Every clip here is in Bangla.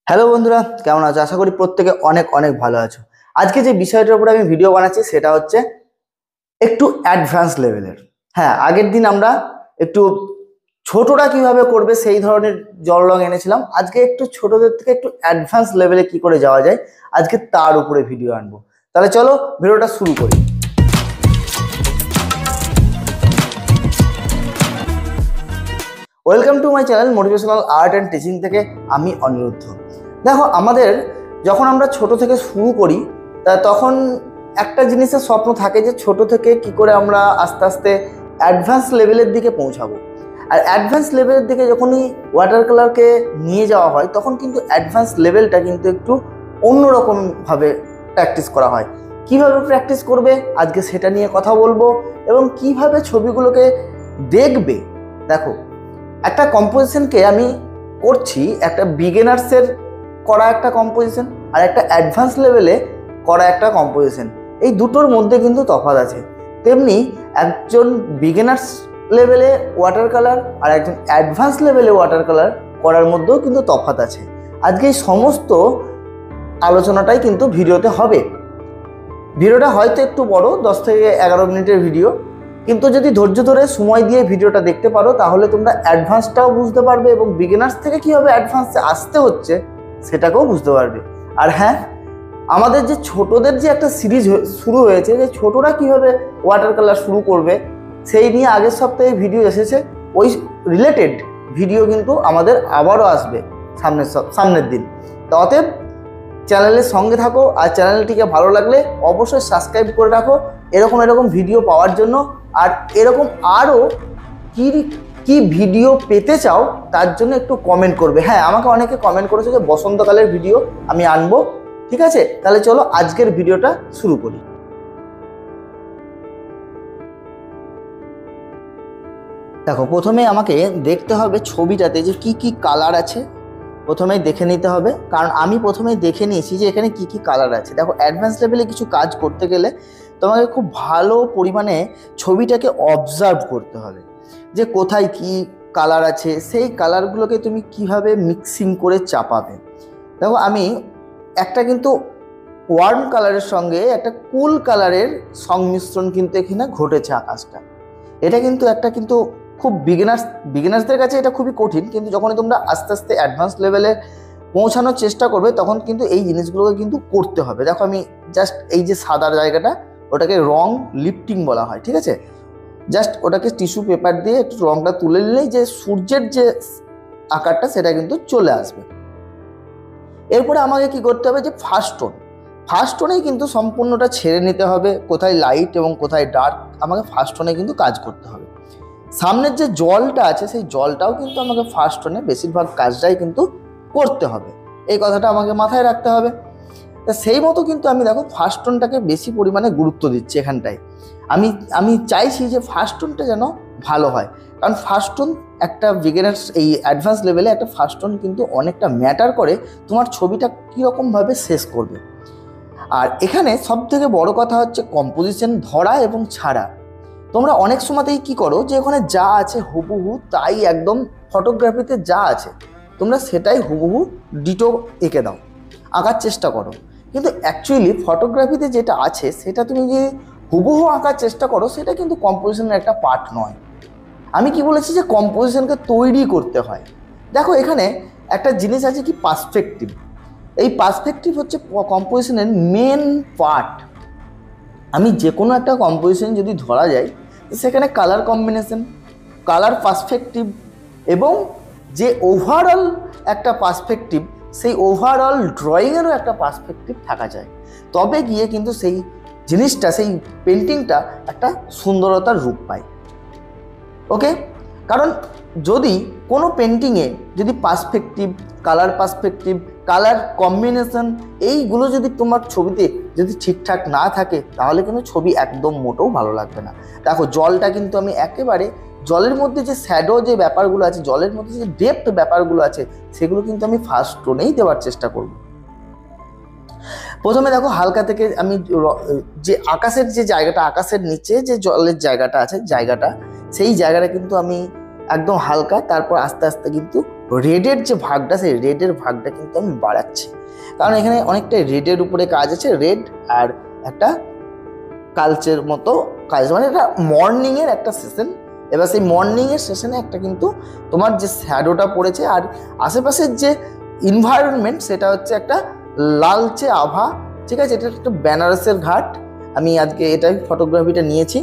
হ্যালো বন্ধুরা, কেমন আছো? আশা করি প্রত্যেকে অনেক অনেক ভালো আছো। আজকে যে বিষয়টার উপরে আমি ভিডিও বানাচ্ছি সেটা হচ্ছে একটু অ্যাডভান্স লেভেলের। হ্যাঁ, আগের দিন আমরা একটু ছোটরা কিভাবে করবে সেই ধরনের জল রং এনেছিলাম। আজকে একটু ছোটদের থেকে একটু অ্যাডভান্স লেভেলে কি করে যাওয়া যায়, আজকে তার উপরে ভিডিও আনবো। তাহলে চলো ভিডিওটা শুরু করি। Welcome to my channel motivational art and teaching থেকে আমি অনিরুদ্ধ। দেখো, আমাদের যখন আমরা ছোট থেকে শুরু করি তখন একটা জিনিসের স্বপ্ন থাকে যে ছোট থেকে কি করে আমরা আস্তে আস্তে অ্যাডভান্স লেভেলের দিকে পৌঁছাবো। আর অ্যাডভান্স লেভেলের দিকে যখনই ওয়াটার কালারকে নিয়ে যাওয়া হয় তখন কিন্তু অ্যাডভান্স লেভেলটা কিন্তু একটু অন্যরকমভাবে প্র্যাকটিস করা হয়। কিভাবে প্র্যাকটিস করবে আজকে সেটা নিয়ে কথা বলবো, এবং কিভাবে ছবিগুলোকে দেখবে। দেখো, একটা কম্পোজিশনকে আমি করছি একটা বিগিনার্সের করা একটা কম্পোজিশন আর একটা অ্যাডভান্স লেভেলে করা একটা কম্পোজিশন, এই দুটোর মধ্যে কিন্তু তফাৎ আছে। তেমনি একজন বিগিনার্স লেভেলে ওয়াটার কালার আর একজন অ্যাডভান্স লেভেলে ওয়াটার কালার করার মধ্যেও কিন্তু তফাৎ আছে। আজকে এই সমস্ত আলোচনাটাই কিন্তু ভিডিওতে হবে। ভিডিওটা হয়তো একটু বড়, 10 থেকে 11 মিনিটের ভিডিও, কিন্তু যদি ধৈর্য ধরে সময় দিয়ে ভিডিওটা দেখতে পারো তাহলে তোমরা অ্যাডভান্সটাও বুঝতে পারবে এবং বিগিনার্স থেকে কীভাবে অ্যাডভান্সে আসতে হচ্ছে সেটাকেও বুঝতে পারবে। আর হ্যাঁ, আমাদের যে ছোটদের যে একটা সিরিজ শুরু হয়েছে যে ছোটরা কীভাবে ওয়াটার কালার শুরু করবে সেই নিয়ে আগের সপ্তাহে ভিডিও এসেছে। ওই রিলেটেড ভিডিও কিন্তু আমাদের আবারও আসবে সামনের দিন। তো অতএব চ্যানেলের সঙ্গে থাকো, আর চ্যানেলটিকে ভালো লাগলে অবশ্যই সাবস্ক্রাইব করে রাখো এরকম ভিডিও পাওয়ার জন্য। আর এরকম আরও কি ভিডিও পেতে চাও তার জন্য একটু কমেন্ট করবে। হ্যাঁ, আমাকে অনেকে কমেন্ট করেছে যে বসন্তকালের ভিডিও আমি আনবো। ঠিক আছে, তাহলে চলো আজকের ভিডিওটা শুরু করি। দেখো, প্রথমে আমাকে দেখতে হবে ছবিটাতে যে কি কি কালার আছে, প্রথমেই দেখে নিতে হবে। কারণ আমি প্রথমেই দেখে নিয়েছি যে এখানে কি কি কালার আছে। দেখো, অ্যাডভান্স লেভেলে কিছু কাজ করতে গেলে তোমাকে খুব ভালো পরিমাণে ছবিটাকে অবজার্ভ করতে হবে যে কোথায় কি কালার আছে, সেই কালারগুলোকে তুমি কিভাবে মিক্সিং করে চাপাবে। দেখো, আমি একটা কিন্তু ওয়ার্ম কালারের সঙ্গে একটা কুল কালারের সংমিশ্রণ কিন্তু এখানে ঘটেছে আকাশটা। এটা কিন্তু খুব বিগিনার্সদের কাছে এটা খুবই কঠিন, কিন্তু যখনই তোমরা আস্তে আস্তে অ্যাডভান্স লেভেলে পৌঁছানোর চেষ্টা করবে তখন কিন্তু এই জিনিসগুলোকে কিন্তু করতে হবে। দেখো, আমি জাস্ট এই যে সাদার জায়গাটা ওটাকে রং লিফটিং বলা হয়। ঠিক আছে, জাস্ট ওটাকে টিস্যু পেপার দিয়ে একটু রংটা তুলে নিলেই যে সূর্যের যে আকারটা সেটা কিন্তু চলে আসবে। এরপরে আমাকে কি করতে হবে যে ফার্স্ট টোনেই কিন্তু সম্পূর্ণটা ছেড়ে নিতে হবে, কোথায় লাইট এবং কোথায় ডার্ক আমাকে ফার্স্ট টোনে কিন্তু কাজ করতে হবে। সামনের যে জলটা আছে সেই জলটাও কিন্তু আমাকে ফার্স্ট টোনে বেশিরভাগ কাজটাই কিন্তু করতে হবে, এই কথাটা আমাকে মাথায় রাখতে হবে। তা সেই মতো কিন্তু আমি দেখো ফার্স্ট টোনটাকে বেশি পরিমাণে গুরুত্ব দিচ্ছি এখানটায়। আমি চাইছি যে ফার্স্ট টোনটা যেন ভালো হয়, কারণ ফার্স্ট টোন একটা বিগিনার্স এই অ্যাডভান্স লেভেলে একটা ফার্স্ট টোন কিন্তু অনেকটা ম্যাটার করে তোমার ছবিটা কীরকমভাবে শেষ করবে। আর এখানে সবথেকে বড় কথা হচ্ছে কম্পোজিশন ধরা এবং ছাড়া। তোমরা অনেক সময়তেই কি করো যে ওখানে যা আছে হুবহু তাই, একদম ফটোগ্রাফিতে যা আছে তোমরা সেটাই হুবহু ডিটো এঁকে দাও, আঁকার চেষ্টা করো। কিন্তু অ্যাকচুয়ালি ফটোগ্রাফিতে যেটা আছে সেটা তুমি যদি হুবহু আঁকার চেষ্টা করো সেটা কিন্তু কম্পোজিশনের একটা পার্ট নয়। আমি কি বলেছি যে কম্পোজিশনকে তৈরি করতে হয়। দেখো, এখানে একটা জিনিস আছে কি পার্সপেক্টিভ। এই পার্সপেক্টিভ হচ্ছে কম্পোজিশনের মেন পার্ট। আমি যে কোনো একটা কম্পোজিশন যদি ধরা যায় সেখানে কালার কম্বিনেশন, কালার পার্সপেক্টিভ এবং যে ওভারঅল একটা পার্সপেক্টিভ, সেই ওভারঅল ড্রয়িংয়েরও একটা পার্সপেক্টিভ থাকা যায়, তবে গিয়ে কিন্তু সেই জিনিসটা, সেই পেন্টিংটা একটা সুন্দরতার রূপ পায়। ওকে, কারণ যদি কোনো পেন্টিংয়ে যদি পার্সপেক্টিভ, কালার কম্বিনেশন এইগুলো যদি তোমার ছবিতে যদি ঠিকঠাক না থাকে তাহলে কিন্তু ছবি একদম মোটেও ভালো লাগবে না। দেখো, জলটা কিন্তু আমি একেবারে জলের মধ্যে যে শ্যাডো যে ব্যাপারগুলো আছে, জলের মধ্যে যে ডেপথ ব্যাপারগুলো আছে সেগুলো কিন্তু আমি ফার্স্ট টোনেই দেওয়ার চেষ্টা করব। প্রথমে দেখো, হালকা থেকে আমি যে আকাশের যে জায়গাটা, আকাশের নিচে যে জলের জায়গাটা আছে, সেই জায়গাটা কিন্তু আমি একদম হালকা, তারপর আস্তে আস্তে কিন্তু রেডের যে ভাগটা, সেই রেডের ভাগটা কিন্তু আমি বাড়াচ্ছি, কারণ এখানে অনেকটা রেডের উপরে কাজ আছে, রেড আর একটা কালচের মতো কাজ, মানে এটা মর্নিংয়ের একটা সেশন। এবার সেই মর্নিংয়ের সেশনে একটা কিন্তু তোমার যে শ্যাডোটা পড়েছে আর আশেপাশের যে এনভায়রনমেন্ট সেটা হচ্ছে একটা লালচে আভা, ঠিক আছে। এটা একটা বেনারসের ঘাট, আমি আজকে এটাই ফটোগ্রাফিটা নিয়েছি,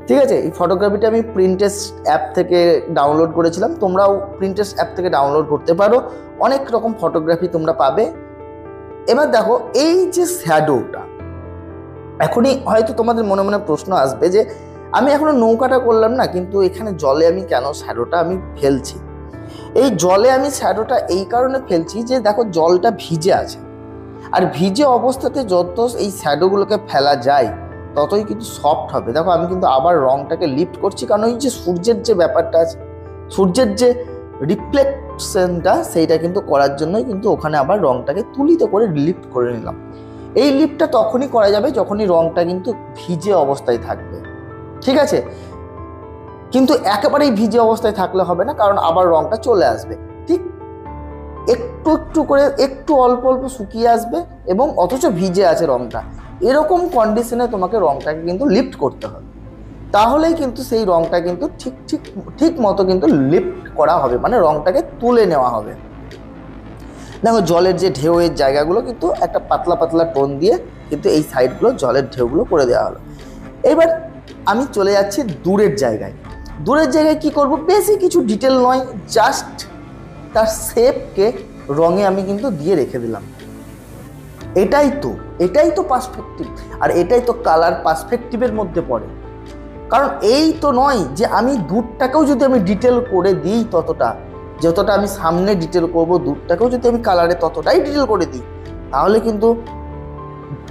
ঠিক আছে। এই ফটোগ্রাফিটা আমি প্রিন্টেস্ট অ্যাপ থেকে ডাউনলোড করেছিলাম, তোমরাও প্রিন্টেস্ট অ্যাপ থেকে ডাউনলোড করতে পারো, অনেক রকম ফটোগ্রাফি তোমরা পাবে। এবার দেখো এই যে শ্যাডোটা, এখনই হয়তো তোমাদের মনে মনে প্রশ্ন আসবে যে আমি এখনো নৌকাটা করলাম না, কিন্তু এখানে জলে আমি কেন শ্যাডোটা আমি ফেলছি। এই জলে আমি শ্যাডোটা এই কারণে ফেলছি যে দেখো জলটা ভিজে আছে, আর ভিজে অবস্থাতে যত এই শ্যাডোগুলোকে ফেলা যায় ততই কিন্তু সফট হবে। দেখো আমি কিন্তু আবার রংটাকে লিফট করছি, কারণ ওই যে সূর্যের যে ব্যাপারটা আছে, সূর্যের যে রিফ্লেকশনটা, সেইটা কিন্তু করার জন্যই কিন্তু ওখানে আবার রংটাকে তুলিত করে লিফট করে নিলাম। এই লিফটটা তখনই করা যাবে যখনই রংটা কিন্তু ভিজে অবস্থায় থাকবে, ঠিক আছে। কিন্তু একেবারেই ভিজে অবস্থায় থাকলে হবে না, কারণ আবার রংটা চলে আসবে, ঠিক একটু একটু করে একটু অল্প অল্প শুকিয়ে আসবে এবং অথচ ভিজে আছে রংটা, এরকম কন্ডিশনে তোমাকে রংটাকে কিন্তু লিফট করতে হবে, তাহলেই কিন্তু সেই রংটা কিন্তু ঠিক মতো কিন্তু লিফট করা হবে, মানে রংটাকে তুলে নেওয়া হবে। দেখো জলের যে ঢেউয়ের জায়গাগুলো কিন্তু একটা পাতলা পাতলা টোন দিয়ে কিন্তু এই সাইডগুলো জলের ঢেউগুলো করে দেওয়া হলো। এবার আমি চলে যাচ্ছি দূরের জায়গায়। দূরের জায়গায় কি করব, বেশি কিছু ডিটেল নয়, জাস্ট তার শেপকে রঙে আমি কিন্তু দিয়ে রেখে দিলাম। এটাই তো পার্সপেক্টিভ, আর এটাই তো কালার পার্সপেক্টিভের মধ্যে পড়ে। কারণ এই তো নয় যে আমি দূরটাকেও যদি আমি ডিটেল করে দিই, যতটা আমি সামনে ডিটেল করব, দূরটাকেও যদি আমি কালারে ততটাই ডিটেল করে দিই, তাহলে কিন্তু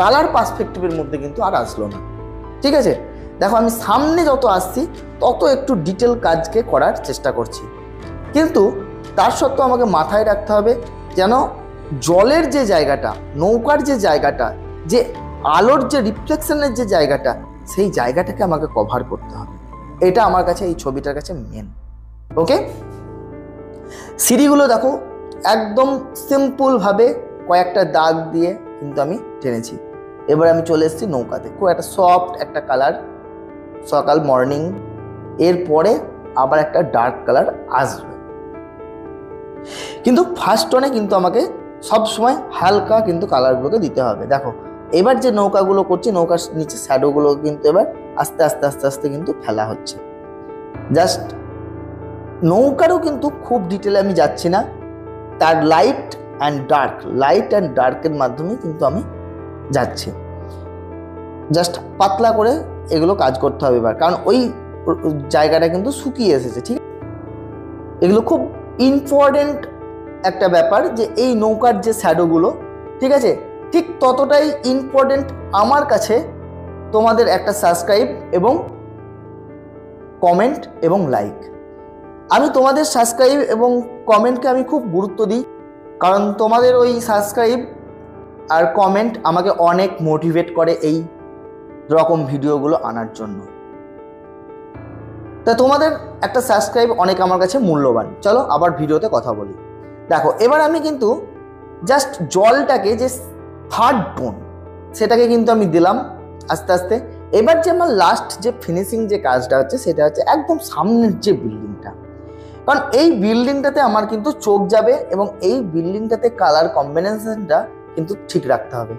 কালার পার্সপেক্টিভের মধ্যে কিন্তু আর আসলো না, ঠিক আছে। দেখো আমি সামনে যত আসছি তত একটু ডিটেল কাজকে করার চেষ্টা করছি, কিন্তু তার সত্ত্বেও আমাকে মাথায় রাখতে হবে যেন জলের যে জায়গাটা, নৌকার যে জায়গাটা, যে আলোর যে রিফ্লেকশনের যে জায়গাটা, সেই জায়গাটাকে আমাকে কভার করতে হবে। এটা আমার কাছে এই ছবিটার কাছে মেন। ওকে, সিঁড়িগুলো দেখো একদম সিম্পলভাবে কয়েকটা দাগ দিয়ে কিন্তু আমি টেনেছি। এবার আমি চলে এসেছি নৌকাতে, খুব একটা সফট একটা কালার, সকাল মর্নিং, এরপরে আবার একটা ডার্ক কালার আসবে, কিন্তু ফার্স্ট টোনে কিন্তু আমাকে সবসময় হালকা কিন্তু কালারগুলোকে দিতে হবে। দেখো এবার যে নৌকাগুলো করছি, নৌকার নিচে শ্যাডোগুলো কিন্তু এবার আস্তে আস্তে আস্তে আস্তে কিন্তু ফেলা হচ্ছে। জাস্ট নৌকারও কিন্তু খুব ডিটেলে আমি যাচ্ছি না, তার লাইট অ্যান্ড ডার্কের মাধ্যমে কিন্তু আমি যাচ্ছি। জাস্ট পাতলা করে এগুলো কাজ করতে হবে এবার, কারণ ওই জায়গাটা কিন্তু শুকিয়ে এসেছে, ঠিক। এগুলো খুব ইম্পর্টেন্ট একটা ব্যাপার যে এই নৌকার যে শ্যাডোগুলো, ঠিক আছে, ঠিক ততটাই ইম্পর্টেন্ট আমার কাছে তোমাদের একটা সাবস্ক্রাইব এবং কমেন্ট এবং লাইক। আমি তোমাদের সাবস্ক্রাইব এবং কমেন্টকে আমি খুব গুরুত্ব দিই, কারণ তোমাদের ওই সাবস্ক্রাইব আর কমেন্ট আমাকে অনেক মোটিভেট করে এই রকম ভিডিওগুলো আনার জন্য। তা তোমাদের একটা সাবস্ক্রাইব অনেক আমার কাছে মূল্যবান। চলো আবার ভিডিওতে কথা বলি। দেখো এবার আমি কিন্তু জাস্ট জলটাকে যে থার্ড টোন, সেটাকে কিন্তু আমি দিলাম আস্তে আস্তে। এবার যে আমার লাস্ট যে ফিনিশিং যে কাজটা হচ্ছে, সেটা হচ্ছে একদম সামনের যে বিল্ডিংটা, কারণ এই বিল্ডিংটাতে আমার কিন্তু চোখ যাবে এবং এই বিল্ডিংটাতে কালার কম্বিনেশনটা কিন্তু ঠিক রাখতে হবে।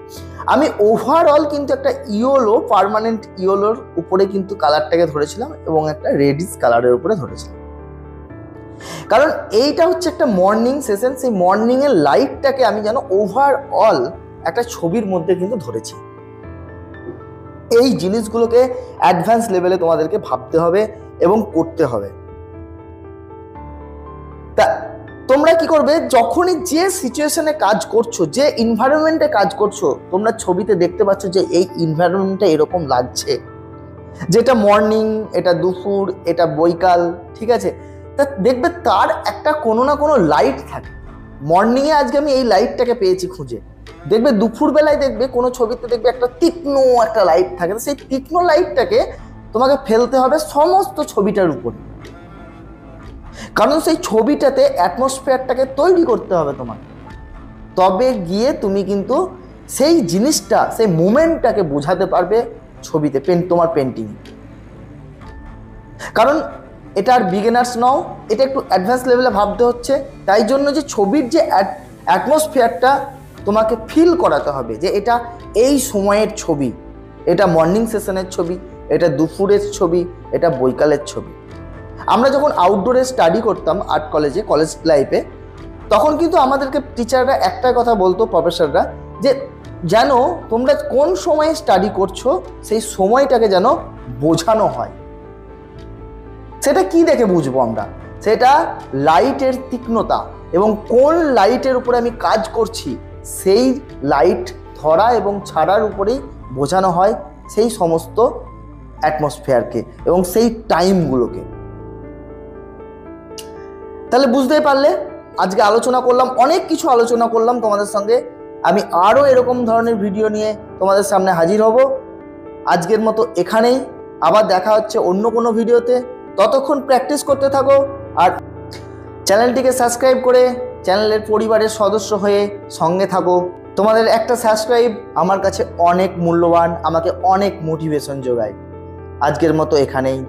আমি ওভারঅল কিন্তু একটা ইয়েলো, পার্মানেন্ট ইয়েলোর উপরে কিন্তু কালারটাকে ধরেছিলাম এবং একটা রেডিশ কালারের উপরে ধরেছিলাম, কারণ এইটা হচ্ছে একটা মর্নিং সেশন। সেই মর্নিংয়ের লাইটটাকে আমি যেন ওভারঅল একটা ছবির মধ্যে কিন্তু ধরেছি। এই জিনিসগুলোকে অ্যাডভান্স লেভেলে তোমাদেরকে ভাবতে হবে এবং করতে হবে। তা তোমরা কি করবে, যখনই যে সিচুয়েশনে কাজ করছো, যে এনভায়রনমেন্টে কাজ করছো, তোমরা ছবিতে দেখতে পাচ্ছ যে এই এনভায়রনমেন্টটা এরকম লাগছে, যেটা মর্নিং, এটা দুপুর, এটা বৈকাল, ঠিক আছে। তা দেখবে তার একটা কোনো না কোনো লাইট থাকে। মর্নিংয়ে আজকে আমি এই লাইটটাকে পেয়েছি খুঁজে, দেখবে দুপুরবেলায় দেখবে কোনো ছবিতে দেখবে একটা তীক্ষ্ণ একটা লাইট থাকে, সেই তীক্ষ্ণ লাইটটাকে তোমাকে ফেলতে হবে সমস্ত ছবিটার উপরে। কারণ সেই ছবিটাতে অ্যাটমসফিয়ারটাকে তৈরি করতে হবে তোমার, তবে গিয়ে তুমি কিন্তু সেই জিনিসটা, সেই মোমেন্টটাকে বোঝাতে পারবে ছবিতে, তোমার পেন্টিং। কারণ এটা আর বিগিনার্স নও, এটা একটু অ্যাডভান্স লেভেলে ভাবতে হচ্ছে। তাই জন্য যে ছবির যে অ্যাটমসফিয়ারটা তোমাকে ফিল করাতে হবে, যে এটা এই সময়ের ছবি, এটা মর্নিং সেশনের ছবি, এটা দুপুরের ছবি, এটা বৈকালের ছবি। আমরা যখন আউটডোরে স্টাডি করতাম আর্ট কলেজে, কলেজ লাইফে, তখন কিন্তু আমাদেরকে টিচাররা একটা কথা বলতো, প্রফেসররা, যে যেন তোমরা কোন সময়ে স্টাডি করছো সেই সময়টাকে যেন বোঝানো হয়। সেটা কি দেখে বুঝবো আমরা? সেটা লাইটের তীক্ষ্ণতা এবং কোন লাইটের উপরে আমি কাজ করছি, সেই লাইট ধরা এবং ছাড়ার উপরেই বোঝানো হয় সেই সমস্ত অ্যাটমসফিয়ারকে এবং সেই টাইমগুলোকে। তাহলে বুঝতেই পারলে, আজকে আলোচনা করলাম, অনেক কিছু আলোচনা করলাম তোমাদের সঙ্গে। আমি আরও এরকম ধরনের ভিডিও নিয়ে তোমাদের সামনে হাজির হব। আজকের মতো এখানেই, আবার দেখা হচ্ছে অন্য কোনো ভিডিওতে। ততক্ষণ প্র্যাকটিস করতে থাকো আর চ্যানেলটিকে সাবস্ক্রাইব করে চ্যানেলের পরিবারের সদস্য হয়ে সঙ্গে থাকো। তোমাদের একটা সাবস্ক্রাইব আমার কাছে অনেক মূল্যবান, আমাকে অনেক মোটিভেশন যোগায়। আজকের মতো এখানেই।